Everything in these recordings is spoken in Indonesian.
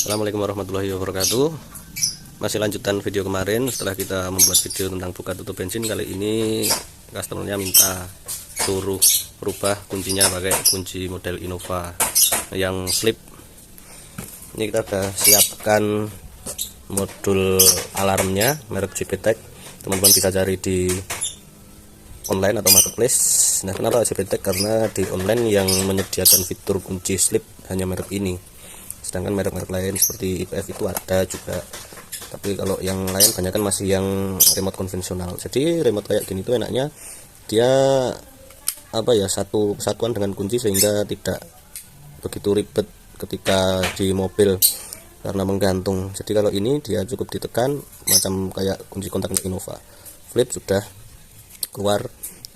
Assalamualaikum warahmatullahi wabarakatuh. Masih lanjutan video kemarin. Setelah kita membuat video tentang buka tutup bensin, kali ini customernya minta suruh rubah kuncinya pakai kunci model Innova yang flip. Ini kita sudah siapkan modul alarmnya merek JPTech. Teman-teman bisa cari di online atau marketplace. Nah, kenapa JPTech? Karena di online yang menyediakan fitur kunci slip hanya merek ini. Sedangkan merek-merek lain seperti IPF itu ada juga, tapi kalau yang lain banyak kan masih yang remote konvensional. Jadi remote kayak gini tuh enaknya dia satu kesatuan dengan kunci, sehingga tidak begitu ribet ketika di mobil karena menggantung. Jadi kalau ini dia cukup ditekan macam kayak kunci kontaknya Innova flip, sudah keluar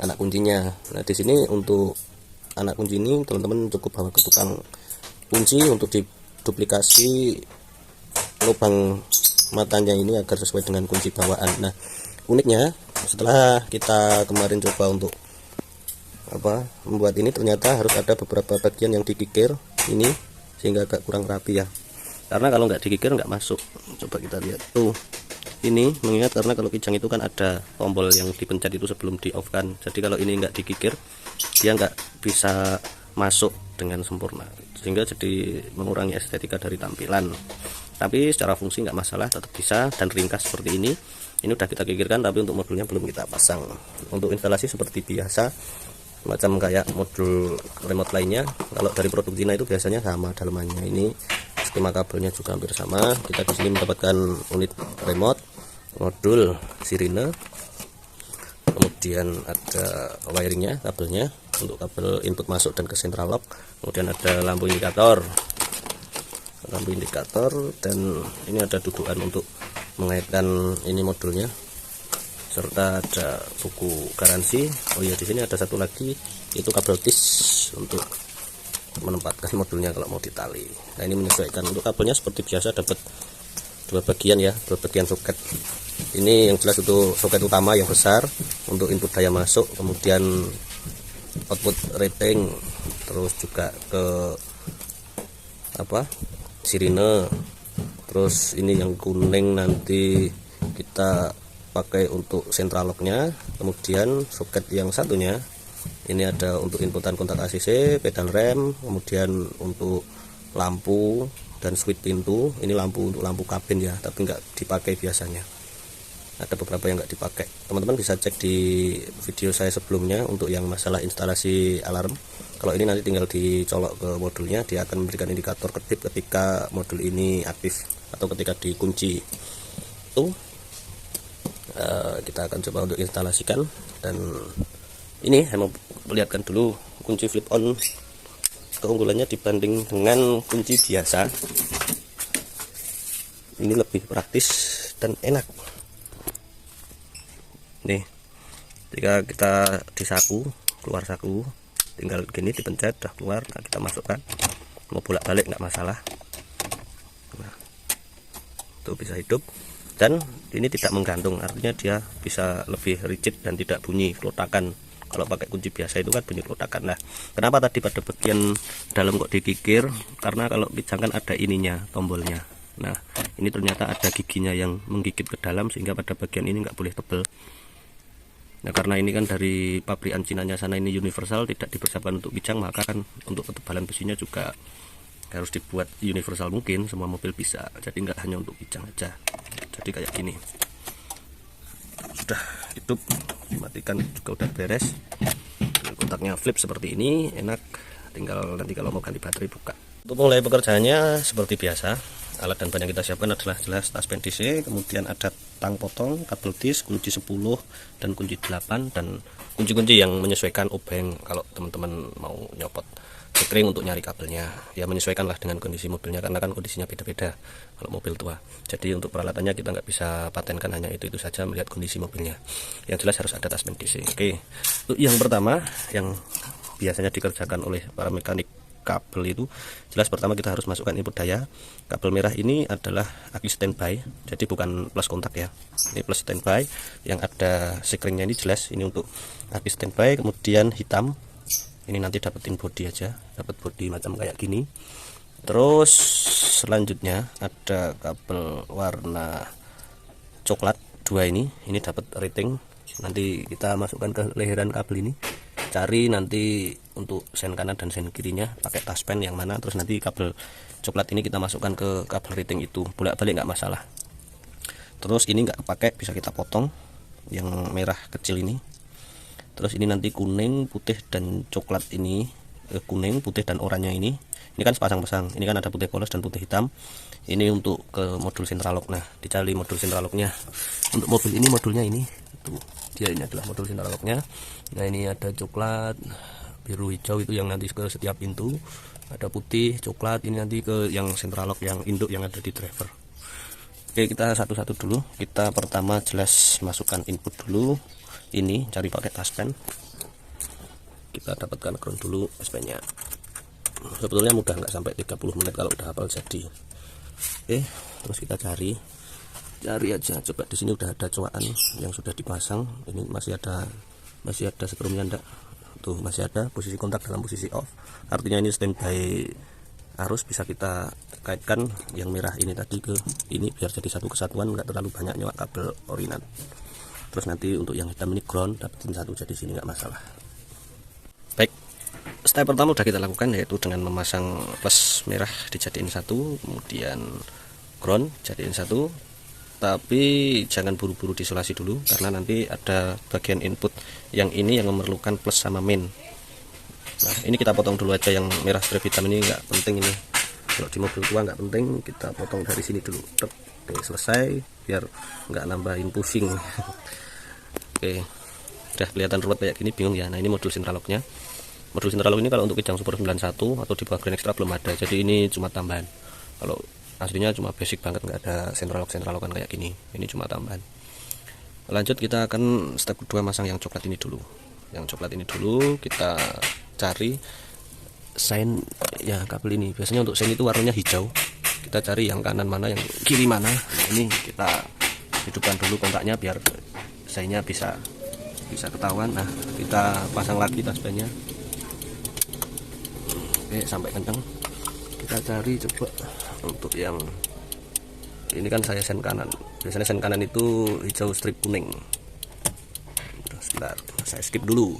anak kuncinya. Nah, di sini untuk anak kunci ini teman-teman cukup bawa ke tukang kunci untuk duplikasi lubang matanya ini agar sesuai dengan kunci bawaan. Nah, uniknya setelah kita kemarin coba untuk membuat ini, ternyata harus ada beberapa bagian yang dikikir ini sehingga agak kurang rapi ya, karena kalau nggak dikikir nggak masuk. Coba kita lihat tuh, ini mengingat karena kalau kijang itu kan ada tombol yang dipencet itu sebelum di off kan. Jadi kalau ini nggak dikikir dia nggak bisa masuk dengan sempurna, sehingga jadi mengurangi estetika dari tampilan. Tapi secara fungsi nggak masalah, tetap bisa dan ringkas seperti ini. Ini udah kita kikirkan, tapi untuk modulnya belum kita pasang. Untuk instalasi seperti biasa, macam kayak modul remote lainnya. Kalau dari produk Cina itu biasanya sama dalamannya. Ini skema kabelnya juga hampir sama. Kita di sini mendapatkan unit remote, modul sirine, kemudian ada wiringnya, kabelnya untuk kabel input masuk dan ke central lock. Kemudian ada lampu indikator, dan ini ada dudukan untuk mengaitkan ini modulnya, serta ada buku garansi. Oh iya, di sini ada satu lagi, itu kabel tis untuk menempatkan modulnya kalau mau ditali. Nah, ini menyesuaikan. Untuk kabelnya seperti biasa dapat dua bagian ya, dua bagian soket. Ini yang jelas untuk soket utama yang besar untuk input daya masuk, kemudian output rating, terus juga ke sirine. Terus ini yang kuning nanti kita pakai untuk central locknya. Kemudian soket yang satunya ini ada untuk inputan kontak ACC, pedal rem, kemudian untuk lampu dan switch pintu. Ini lampu untuk lampu kabin ya, tapi nggak dipakai biasanya. Ada beberapa yang nggak dipakai. Teman-teman bisa cek di video saya sebelumnya untuk yang masalah instalasi alarm. Kalau ini nanti tinggal dicolok ke modulnya, dia akan memberikan indikator kedip ketika modul ini aktif atau ketika dikunci. Itu kita akan coba untuk instalasikan. Dan ini saya mau perlihatkan dulu kunci flip on, keunggulannya dibanding dengan kunci biasa. Ini lebih praktis dan enak. Nih, jika kita disaku, keluar saku, tinggal gini dipencet, udah keluar. Nah, kita masukkan, mau bolak balik nggak masalah. Nah, itu bisa hidup, dan ini tidak menggantung, artinya dia bisa lebih rigid dan tidak bunyi kelotakan. Kalau pakai kunci biasa itu kan bunyi kelotakan. Nah, kenapa tadi pada bagian dalam kok dikikir? Karena kalau kijang kan ada ininya, tombolnya. Nah, ini ternyata ada giginya yang menggigit ke dalam, sehingga pada bagian ini nggak boleh tebel. Nah, karena ini kan dari pabrikan Cinanya sana, ini universal, tidak dipersiapkan untuk kijang, maka kan untuk ketebalan besinya juga harus dibuat universal mungkin, semua mobil bisa. Jadi nggak hanya untuk kijang aja. Jadi kayak gini. Sudah hidup, dimatikan juga udah beres. Kontaknya flip seperti ini, enak. Tinggal nanti kalau mau ganti baterai buka. Untuk mulai pekerjaannya seperti biasa, alat dan bahan yang kita siapkan adalah jelas tas pen DC, kemudian ada tang potong, kabel tis, kunci 10 dan kunci 8, dan kunci-kunci yang menyesuaikan obeng kalau teman-teman mau nyopot sekring untuk nyari kabelnya. Ya, menyesuaikanlah dengan kondisi mobilnya, karena kan kondisinya beda-beda kalau mobil tua. Jadi untuk peralatannya kita nggak bisa patenkan hanya itu saja, melihat kondisi mobilnya. Yang jelas harus ada tas pen DC. Oke, untuk yang pertama yang biasanya dikerjakan oleh para mekanik kabel itu, jelas pertama kita harus masukkan input daya. Kabel merah ini adalah aki standby, jadi bukan plus kontak ya, ini plus standby. Yang ada sekringnya ini jelas ini untuk aki standby. Kemudian hitam ini nanti dapetin body aja, dapat body macam kayak gini. Terus selanjutnya ada kabel warna coklat dua, ini dapat rating. Nanti kita masukkan ke leheran kabel ini, cari nanti untuk sen kanan dan sen kirinya pakai taspen yang mana, terus nanti kabel coklat ini kita masukkan ke kabel rating itu, bolak-balik nggak masalah. Terus ini nggak pakai, bisa kita potong yang merah kecil ini. Terus ini nanti kuning, putih dan coklat ini, kuning, putih dan oranye ini kan sepasang-pasang. Ini kan ada putih polos dan putih hitam. Ini untuk ke modul sintralog. Nah, dicari modul sintralognya. Untuk mobil ini modulnya ini. Tuh, dia ini adalah modul sintralognya. Nah, ini ada coklat, biru, hijau itu yang nanti ke setiap pintu. Ada putih, coklat, ini nanti ke yang sintralog yang induk yang ada di driver. Oke, kita satu-satu dulu. Kita pertama jelas masukkan input dulu. Ini cari pakai taspen. Kita dapatkan ground dulu SP-nya. Sebetulnya mudah, nggak sampai 30 menit kalau udah hafal jadi. Oke, terus kita cari aja. Coba di sini udah ada coakan yang sudah dipasang. Ini masih ada sekrumnya enggak? Tuh masih ada. Posisi kontak dalam posisi off. Artinya ini standby arus, bisa kita kaitkan yang merah ini tadi ke ini biar jadi satu kesatuan, nggak terlalu banyak nyewa kabel orinan. Terus nanti untuk yang hitam ini ground, dapetin satu jadi sini nggak masalah. Baik, step pertama udah kita lakukan, yaitu dengan memasang plus merah dijadiin satu, kemudian ground jadiin satu. Tapi jangan buru-buru diisolasi dulu, karena nanti ada bagian input yang ini yang memerlukan plus sama min. Nah, ini kita potong dulu aja yang merah strip hitam ini, nggak penting ini. Kalau di mobil tua nggak penting, kita potong dari sini dulu. Oke, selesai, biar nggak nambahin pusing. Oke, udah kelihatan ruwet kayak gini, bingung ya. Nah, ini modul sintralognya. Modul sintralog ini kalau untuk Kijang Super 91 atau di bawah Grand Extra belum ada, jadi ini cuma tambahan. Kalau aslinya cuma basic banget, nggak ada sintralogan kayak gini. Ini cuma tambahan. Lanjut, kita akan step kedua masang yang coklat ini dulu. Yang coklat ini dulu kita cari sein ya kabel ini. Biasanya untuk sein itu warnanya hijau. Kita cari yang kanan mana, yang kiri mana. Ini kita hidupkan dulu kontaknya biar seinnya bisa ketahuan. Nah, kita pasang lagi taspennya. Oke, sampai kencang. Kita cari coba untuk yang ini kan saya sen kanan. Biasanya sen kanan itu hijau strip kuning. Sebentar, saya skip dulu.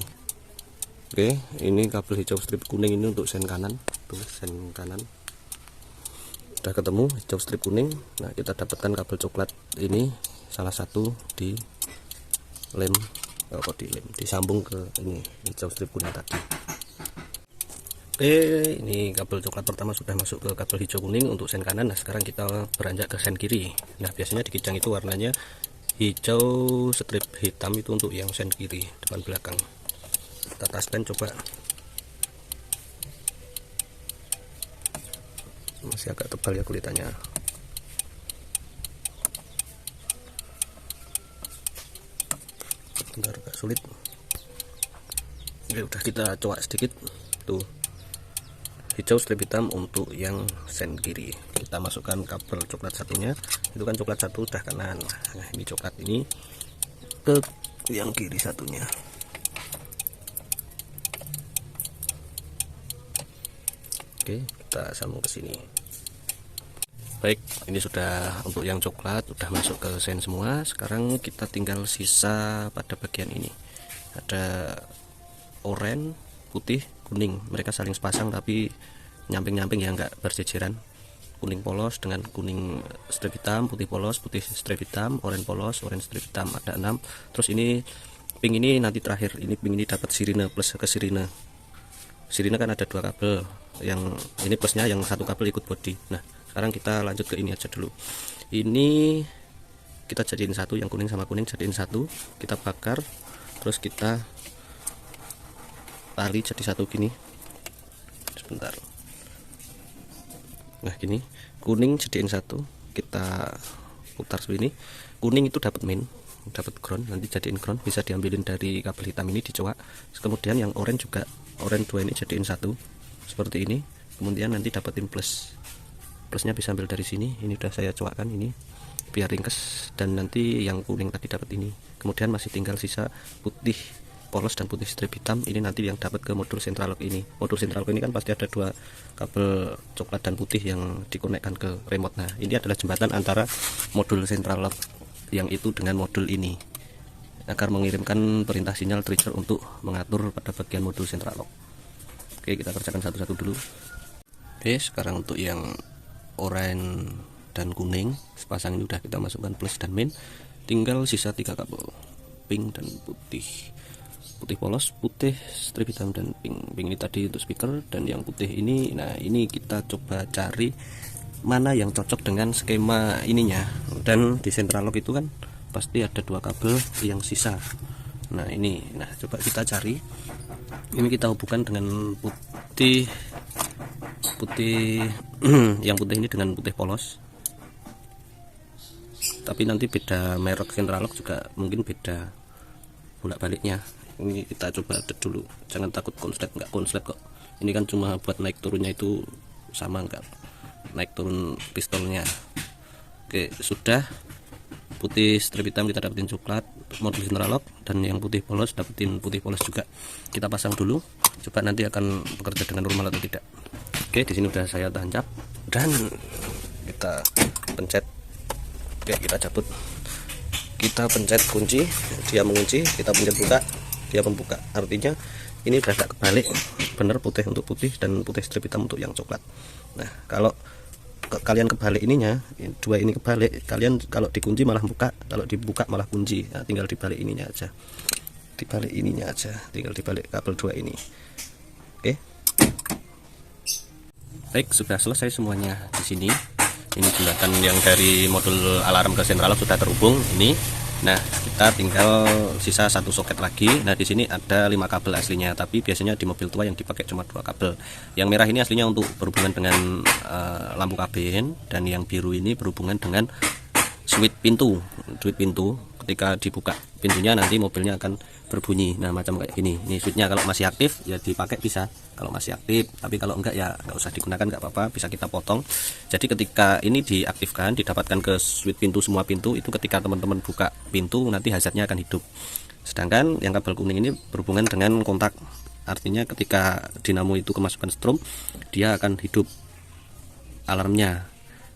Oke, ini kabel hijau strip kuning ini untuk sen kanan. Tuh, sen kanan. Udah ketemu hijau strip kuning. Nah, kita dapatkan kabel coklat ini salah satu di lem, disambung ke ini hijau strip kuning tadi. Oke, ini kabel coklat pertama sudah masuk ke kabel hijau kuning untuk sen kanan. Nah, sekarang kita beranjak ke sen kiri. Nah, biasanya di Kijang itu warnanya hijau strip hitam itu untuk yang sen kiri, depan belakang. Kita taspen coba. Masih agak tebal ya kulitannya. Bentar, agak sulit. Oke, udah kita coba sedikit. Tuh, hijau strip hitam untuk yang sen kiri. Kita masukkan kabel coklat satunya. Itu kan coklat satu udah kanan. Nah, ini coklat ini ke yang kiri satunya. Oke, kita sambung ke sini. Baik, ini sudah untuk yang coklat udah masuk ke sen semua. Sekarang kita tinggal sisa pada bagian ini. Ada oranye, putih, kuning. Mereka saling sepasang tapi nyamping-nyamping ya, nggak berjejeran. Kuning polos dengan kuning strip hitam, putih polos, putih strip hitam, oranye polos, oranye strip hitam, ada 6. Terus ini pink ini nanti terakhir. Ini pink ini dapat sirine plus ke sirine. Sirine kan ada 2 kabel. Yang ini plusnya, yang satu kabel ikut body. Nah, sekarang kita lanjut ke ini aja dulu. Ini kita jadiin satu, yang kuning sama kuning jadiin satu. Kita bakar, terus kita tali jadi satu gini. Sebentar. Nah, gini, kuning jadiin satu, kita putar seperti ini. Kuning itu dapat min, dapat ground, nanti jadiin ground, bisa diambilin dari kabel hitam ini dicoak. Kemudian yang oranye juga, oranye 2 ini jadiin satu seperti ini. Kemudian nanti dapetin plus, plusnya bisa ambil dari sini. Ini udah saya coakkan ini biar ringkes, dan nanti yang kuning tadi dapat ini. Kemudian masih tinggal sisa putih polos dan putih strip hitam ini nanti yang dapat ke modul central lock ini. Modul central lock ini kan pasti ada dua kabel coklat dan putih yang dikonekkan ke remote. Nah, ini adalah jembatan antara modul central lock yang itu dengan modul ini agar mengirimkan perintah sinyal trigger untuk mengatur pada bagian modul central lock. Oke, kita kerjakan satu-satu dulu. Oke, sekarang untuk yang oranye dan kuning sepasang ini udah kita masukkan plus dan min, tinggal sisa 3 kabel pink dan putih. Putih polos, putih strip hitam, dan pink. Pink ini tadi untuk speaker, dan yang putih ini, nah ini kita coba cari mana yang cocok dengan skema ininya. Dan di central lock itu kan pasti ada 2 kabel yang sisa. Nah ini, nah coba kita cari. Ini kita hubungkan dengan putih yang putih ini dengan putih polos. Tapi nanti beda merek central lock juga mungkin beda bolak baliknya. Ini kita coba tes dulu, jangan takut konslet, nggak konslet kok. Ini kan cuma buat naik turunnya itu sama, enggak naik turun pistolnya. Oke, sudah. Putih strip hitam kita dapetin coklat modul central lock, dan yang putih polos dapetin putih polos juga. Kita pasang dulu, coba nanti akan bekerja dengan normal atau tidak. Oke, di sini udah saya tancap dan kita pencet. Oke, kita cabut, kita pencet kunci, dia mengunci, kita pencet buka, dia membuka. Artinya ini udah agak kebalik, bener putih untuk putih dan putih strip hitam untuk yang coklat. Nah, kalau kalian kebalik ininya, dua ini kebalik, kalian kalau dikunci malah buka, kalau dibuka malah kunci. Nah, tinggal dibalik ininya aja, dibalik ininya aja, tinggal dibalik kabel 2 ini. Oke, baik, sudah selesai semuanya di sini. Ini jembatan yang dari modul alarm ke central lock sudah terhubung ini. Nah, kita tinggal sisa 1 soket lagi. Nah, di sini ada 5 kabel aslinya, tapi biasanya di mobil tua yang dipakai cuma 2 kabel. Yang merah ini aslinya untuk berhubungan dengan lampu kabin, dan yang biru ini berhubungan dengan switch pintu. Switch pintu ketika dibuka pintunya nanti mobilnya akan berbunyi. Nah, macam kayak gini. Ini switchnya kalau masih aktif ya dipakai bisa. Kalau masih aktif, tapi kalau enggak ya nggak usah digunakan, nggak apa-apa, bisa kita potong. Jadi ketika ini diaktifkan, didapatkan ke switch pintu, semua pintu itu ketika teman-teman buka pintu nanti hazardnya akan hidup. Sedangkan yang kabel kuning ini berhubungan dengan kontak. Artinya ketika dinamo itu kemasukan strom, dia akan hidup alarmnya.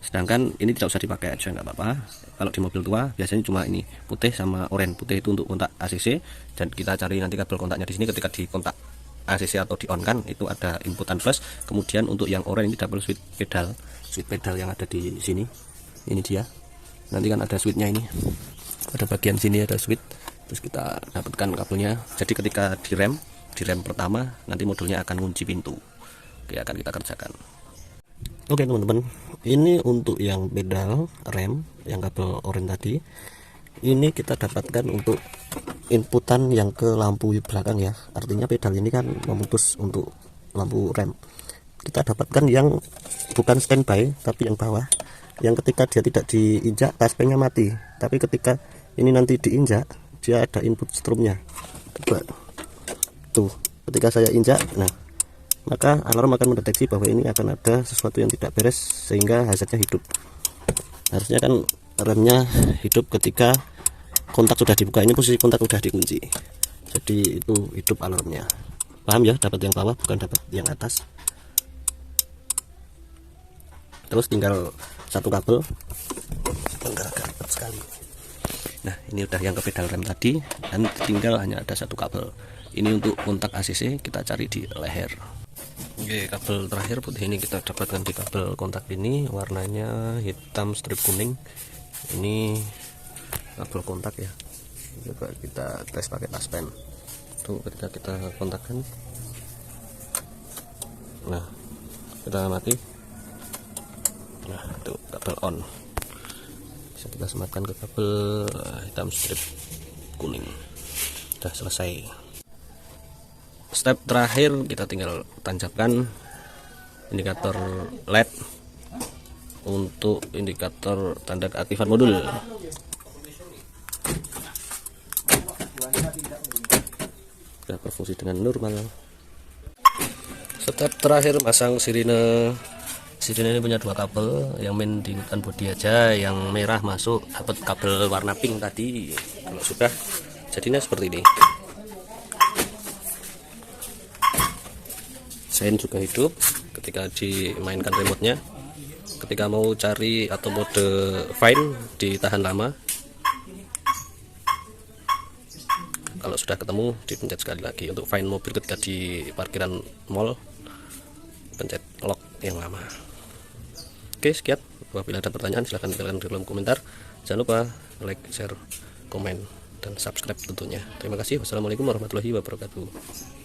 Sedangkan ini tidak usah dipakai aja, nggak apa-apa. Kalau di mobil tua biasanya cuma ini putih sama oranye. Putih itu untuk kontak ACC, dan kita cari nanti kabel kontaknya di sini. Ketika di kontak ACC atau di on kan itu ada inputan plus. Kemudian untuk yang oranye ini double switch pedal yang ada di sini. Ini dia. Nanti kan ada switchnya ini. Pada bagian sini ada switch. Terus kita dapatkan kabelnya. Jadi ketika di rem pertama nanti modulnya akan kunci pintu. Oke, akan kita kerjakan. Oke teman-teman, ini untuk yang pedal rem yang kabel oranye tadi, ini kita dapatkan untuk inputan yang ke lampu belakang ya. Artinya pedal ini kan memutus untuk lampu rem. Kita dapatkan yang bukan standby tapi yang bawah, yang ketika dia tidak diinjak taspennya mati, tapi ketika ini nanti diinjak dia ada input strumnya. Coba tuh, ketika saya injak, nah maka alarm akan mendeteksi bahwa ini akan ada sesuatu yang tidak beres sehingga hazardnya hidup. Harusnya kan remnya hidup ketika kontak sudah dibuka. Ini posisi kontak sudah dikunci, jadi itu hidup alarmnya. Paham ya? Dapat yang bawah bukan dapat yang atas. Terus tinggal 1 kabel, agak ribet sekali. Nah, ini udah yang ke pedal rem tadi, dan tinggal hanya ada 1 kabel. Ini untuk kontak ACC, kita cari di leher. Oke, kabel terakhir putih ini kita dapatkan di kabel kontak ini, warnanya hitam strip kuning. Ini kabel kontak ya. Coba kita tes pakai taspen. Tuh, ketika kita kontakkan, nah kita mati. Nah, itu kabel on. Bisa kita sematkan ke kabel hitam strip kuning. Sudah selesai. Step terakhir kita tinggal tancapkan indikator LED untuk indikator tanda keaktifan modul. Sudah berfungsi dengan normal. Step terakhir masang sirine. Sirine ini punya 2 kabel, yang main diikutkan bodi aja, yang merah masuk dapat kabel warna pink tadi. Kalau sudah jadinya seperti ini. Sein juga hidup ketika dimainkan remote-nya. Ketika mau cari atau mode find ditahan lama. Kalau sudah ketemu dipencet sekali lagi. Untuk find mobil ketika di parkiran mall, pencet lock yang lama. Oke, sekian. Apabila ada pertanyaan silahkan tinggalkan di kolom komentar. Jangan lupa like, share, komen, dan subscribe tentunya. Terima kasih. Wassalamualaikum warahmatullahi wabarakatuh.